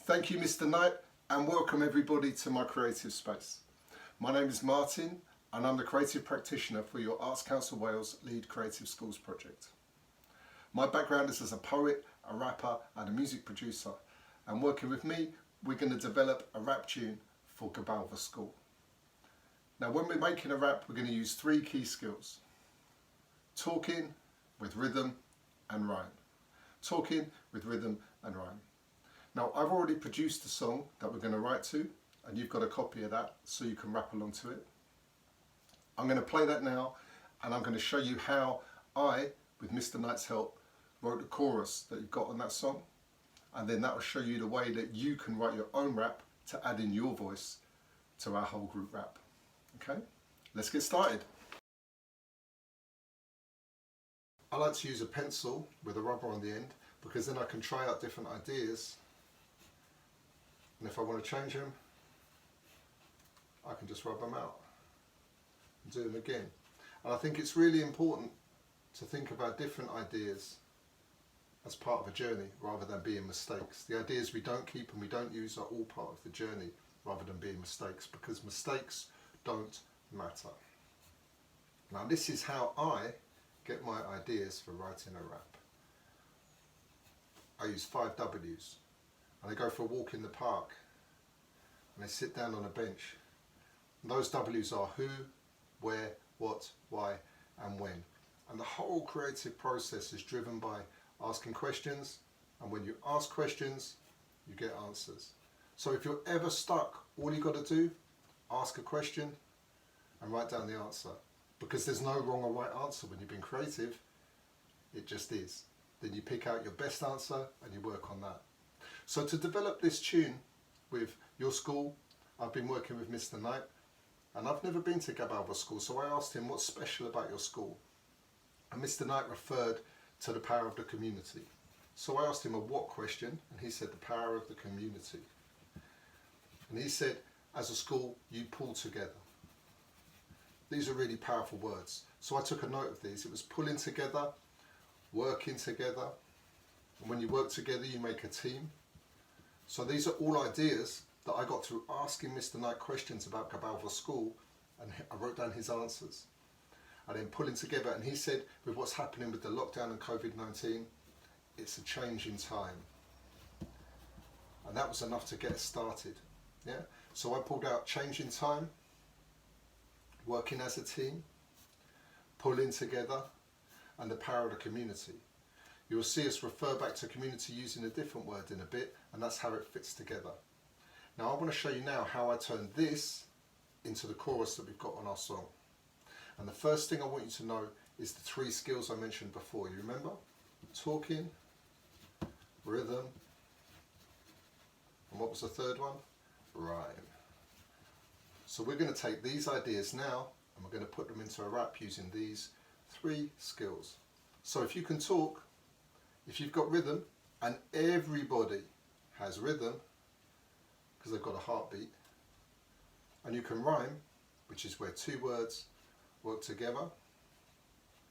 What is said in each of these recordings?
Thank you, Mr. Knight, and welcome everybody to my creative space. My name is Martin, and I'm the creative practitioner for your Arts Council Wales Lead Creative Schools project. My background is as a poet, a rapper, and a music producer, and working with me, we're going to develop a rap tune for Gabalva School. Now, when we're making a rap, we're going to use three key skills: talking with rhythm and rhyme. Talking with rhythm and rhyme. Now, I've already produced a song that we're going to write to, and you've got a copy of that so you can rap along to it. I'm going to play that now, and I'm going to show you how I, with Mr. Knight's help, wrote the chorus that you've got on that song, and then that will show you the way that you can write your own rap to add in your voice to our whole group rap. Okay, let's get started. I like to use a pencil with a rubber on the end because then I can try out different ideas, and if I want to change them, I can just rub them out and do them again. And I think it's really important to think about different ideas as part of a journey rather than being mistakes. The ideas we don't keep and we don't use are all part of the journey rather than being mistakes, because mistakes don't matter. Now, this is how I get my ideas for writing a rap. I use 5 W's, and I go for a walk in the park and I sit down on a bench. And those W's are who, where, what, why and when. And the whole creative process is driven by asking questions, and when you ask questions you get answers. So if you're ever stuck, all you got to do, ask a question and write down the answer, because there's no wrong or right answer when you've been creative. It just is. Then you pick out your best answer and you work on that. So to develop this tune with your school, I've been working with Mr. Knight, and I've never been to Gabalva School, so I asked him what's special about your school, and Mr. Knight referred to the power of the community. So I asked him a what question, and he said the power of the community. And he said, as a school, you pull together. These are really powerful words. So I took a note of these. It was pulling together, working together, and when you work together, you make a team. So these are all ideas that I got through asking Mr. Knight questions about Gabalva School, and I wrote down his answers. And then pulling together, and he said with what's happening with the lockdown and COVID-19, it's a change in time. And that was enough to get us started. Yeah. So I pulled out change in time, working as a team, pulling together, and the power of the community. You'll see us refer back to community using a different word in a bit, and that's how it fits together. Now I want to show you now how I turn this into the chorus that we've got on our song. And the first thing I want you to know is the 3 skills I mentioned before. You remember? Talking, rhythm, and what was the third one? Rhyme. So we're going to take these ideas now and we're going to put them into a rap using these 3 skills. So if you can talk, if you've got rhythm, and everybody has rhythm because they've got a heartbeat, and you can rhyme, which is where 2 words work together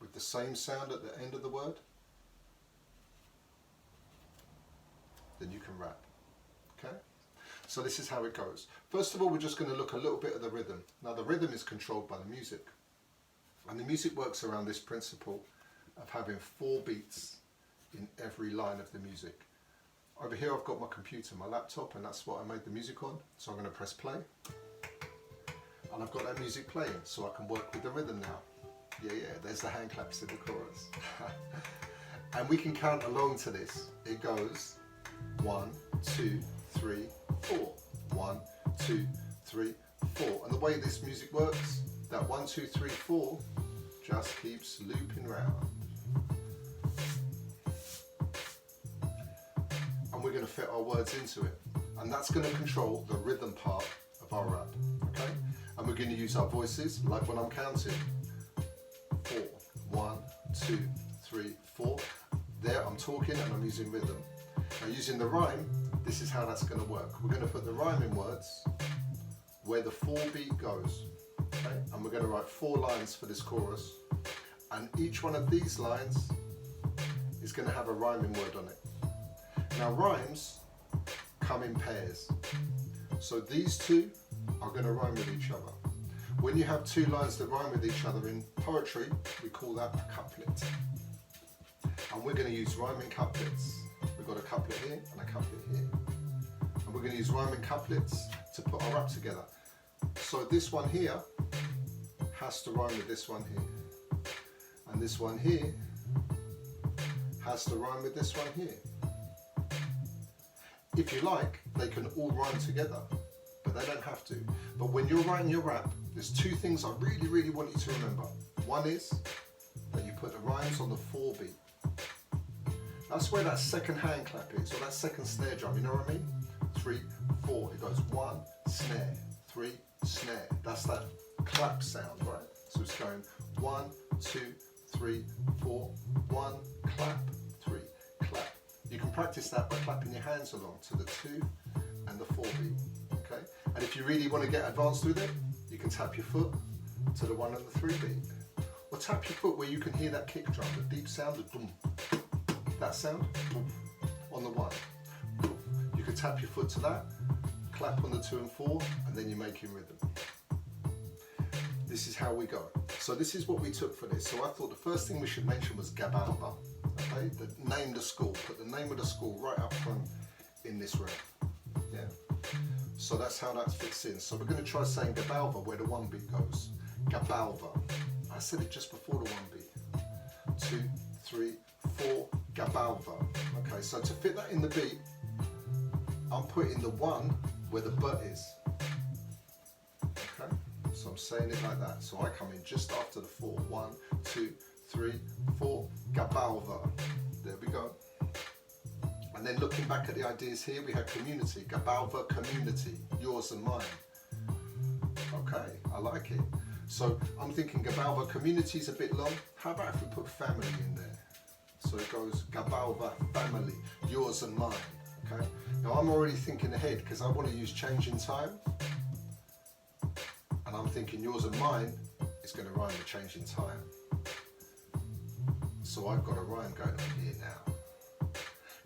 with the same sound at the end of the word, then you can rap. Okay? So this is how it goes. First of all, we're just going to look a little bit at the rhythm. Now the rhythm is controlled by the music, and the music works around this principle of having 4 beats in every line of the music. Over here I've got my computer, my laptop, and that's what I made the music on. So I'm going to press play, and I've got that music playing, so I can work with the rhythm now. Yeah, there's the hand claps in the chorus. And we can count along to this. It goes 1, 2, 3, 4. 1, 2, 3, 4. And the way this music works, that 1, 2, 3, 4 just keeps looping round. And we're going to fit our words into it. And that's going to control the rhythm part of our rap. Okay? And we're going to use our voices, like when I'm counting. 4, 1, 2, 3, 4. There I'm talking and I'm using rhythm. Now using the rhyme, this is how that's going to work. We're going to put the rhyme in words where the 4 beat goes. Okay? And we're going to write 4 lines for this chorus. And each one of these lines is going to have a rhyming word on it. Now rhymes come in pairs. So these two are going to rhyme with each other. When you have two lines that rhyme with each other in poetry, we call that a couplet. And we're going to use rhyming couplets. We've got a couplet here and a couplet here. And we're going to use rhyming couplets to put our rap together. So this one here has to rhyme with this one here. And this one here has to rhyme with this one here. If you like, they can all rhyme together, but they don't have to. But when you're writing your rap, there's two things I really, really want you to remember. One is that you put the rhymes on the 4 beat. That's where that second hand clap is, or that second snare drum, you know what I mean? 3, 4, it goes 1, snare, 3, snare. That's that clap sound, right? So it's going 1, 2, 3, 4, 1, clap, 3, clap. You can practice that by clapping your hands along to the 2 and the 4 beat, okay? And if you really want to get advanced with it, you can tap your foot to the 1 and the 3 beat. Or tap your foot where you can hear that kick drum, the deep sound, the boom. That sound, boom, on the 1. Boom. You can tap your foot to that, clap on the 2 and 4, and then you're making rhythm. This is how we go. So this is what we took for this. So I thought the first thing we should mention was Gabalva. Okay, name the school. Put the name of the school right up front in this rap. Yeah. So that's how that fits in. So we're going to try saying Gabalva where the 1 beat goes. Gabalva. I said it just before the 1 beat. 2, 3, 4. Gabalva. Okay, so to fit that in the beat, I'm putting the 1 where the but is. Okay, so I'm saying it like that. So I come in just after the 4. 1, 2, 3, 4. Gabalva. There we go. And then looking back at the ideas here, we had community. Gabalva community. Yours and mine. Okay, I like it. So I'm thinking Gabalva community is a bit long. How about if we put family in there? So it goes Gabalva family, yours and mine. Okay. Now I'm already thinking ahead because I want to use change in time, and I'm thinking yours and mine is going to rhyme with change in time. So I've got a rhyme going on here now.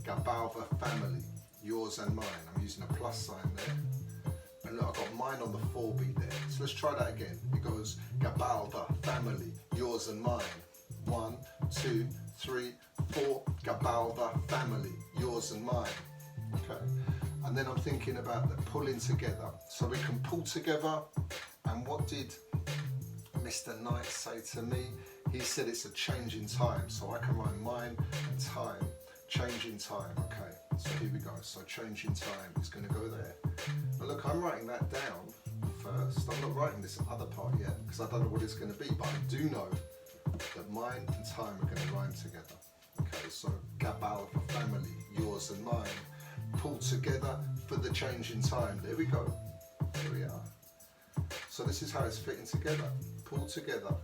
Gabalva family, yours and mine. I'm using a plus sign there. And look, I've got mine on the 4 beat there. So let's try that again. It goes Gabalva family, yours and mine. 1, 2, 3, 4, Gabalva family, yours and mine. Okay, and then I'm thinking about the pulling together. So we can pull together, and what did Mr. Knight say to me? He said it's a change in time. So I can rhyme mine and time, change in time. Okay, so here we go. So change in time is going to go there. Now look, I'm writing that down first. I'm not writing this other part yet because I don't know what it's going to be, but I do know that mine and time are going to rhyme together. Okay, so Gabalva family, yours and mine, pull together for the change in time. There we go. There we are. So this is how it's fitting together. Pull together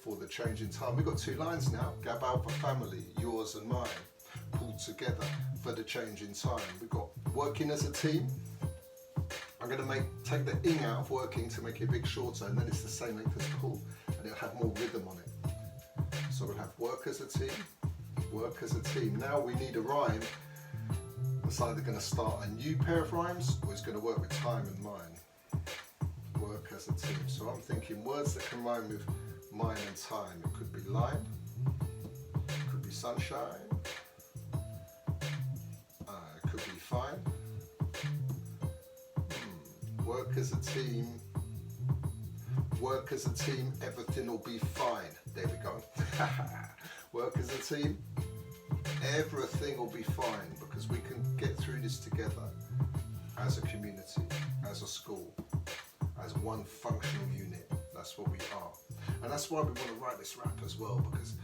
for the change in time. We've got 2 lines now. Gabalva family, yours and mine, pull together for the change in time. We've got working as a team. I'm going to take the ing out of working to make it a bit shorter, and then it's the same length as pull, and it'll have more rhythm on it. So we'll have work as a team, work as a team. Now we need a rhyme. It's either going to start a new pair of rhymes or it's going to work with time and mine. Work as a team. So I'm thinking words that can rhyme with mine and time. It could be lime, it could be sunshine, it could be fine. Work as a team, work as a team, everything will be fine. There we go. Work as a team, everything will be fine because we can get through this together as a community, as a school, as one functional unit. That's what we are. And that's why we want to write this rap as well, because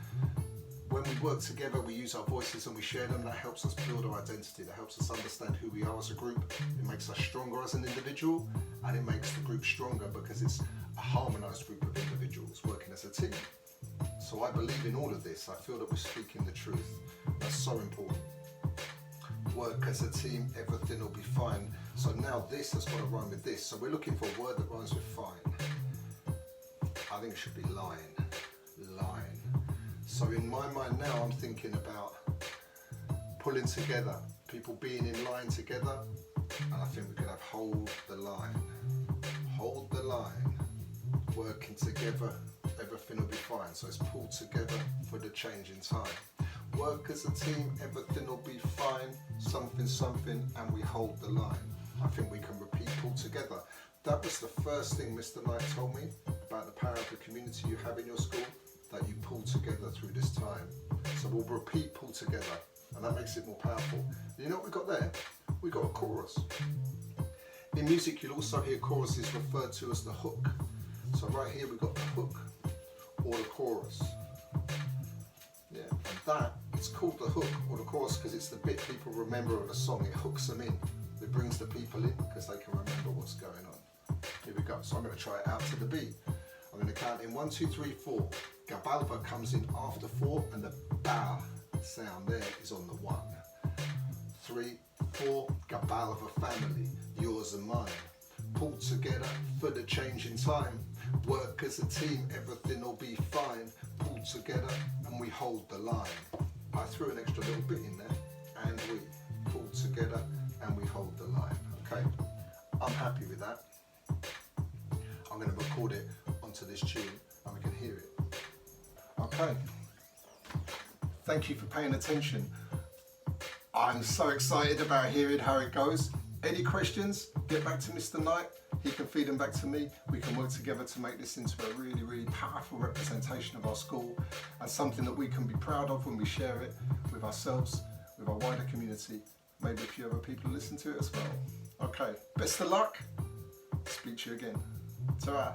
when we work together, we use our voices and we share them. That helps us build our identity. That helps us understand who we are as a group. It makes us stronger as an individual, and it makes the group stronger because it's a harmonized group of individuals working as a team. So I believe in all of this. I feel that we're speaking the truth. That's so important. Work as a team, everything will be fine. So now this has got to rhyme with this. So we're looking for a word that rhymes with fine. I think it should be line. Line. So in my mind now, I'm thinking about pulling together people being in line together, and I think we could have hold the line. Hold the line, working together, everything will be fine. So it's pulled together for the change in time. Work as a team, everything will be fine. Something, something, and we hold the line. I think we can repeat pull together. That was the first thing Mr. Knight told me about the power of the community you have in your school, that you pull together through this time. So we'll repeat pull together, and that makes it more powerful. You know what we got there? We got a chorus. In music, you'll also hear choruses referred to as the hook. So right here, we've got the hook or the chorus. Yeah, and that, it's called the hook or the chorus because it's the bit people remember of the song. It hooks them in. It brings the people in because they can remember what's going on. Here we go. So I'm going to try it out to the beat. I'm going to count in 1, 2, 3, 4. Gabalva comes in after 4, and the ba sound there is on the 1. 3, 4, Gabalva family, yours and mine. Pull together for the change in time. Work as a team, everything will be fine. Pull together and we hold the line. I threw an extra little bit in there, and we pull together and we hold the line. Okay, I'm happy with that. I'm going to record it onto this tune and we can hear it. Okay, thank you for paying attention. I'm so excited about hearing how it goes. Any questions, get back to Mr. Knight. He can feed them back to me. We can work together to make this into a really, really powerful representation of our school and something that we can be proud of when we share it with ourselves, with our wider community, maybe a few other people listen to it as well. Okay, best of luck. Speak to you again. Ta-ra.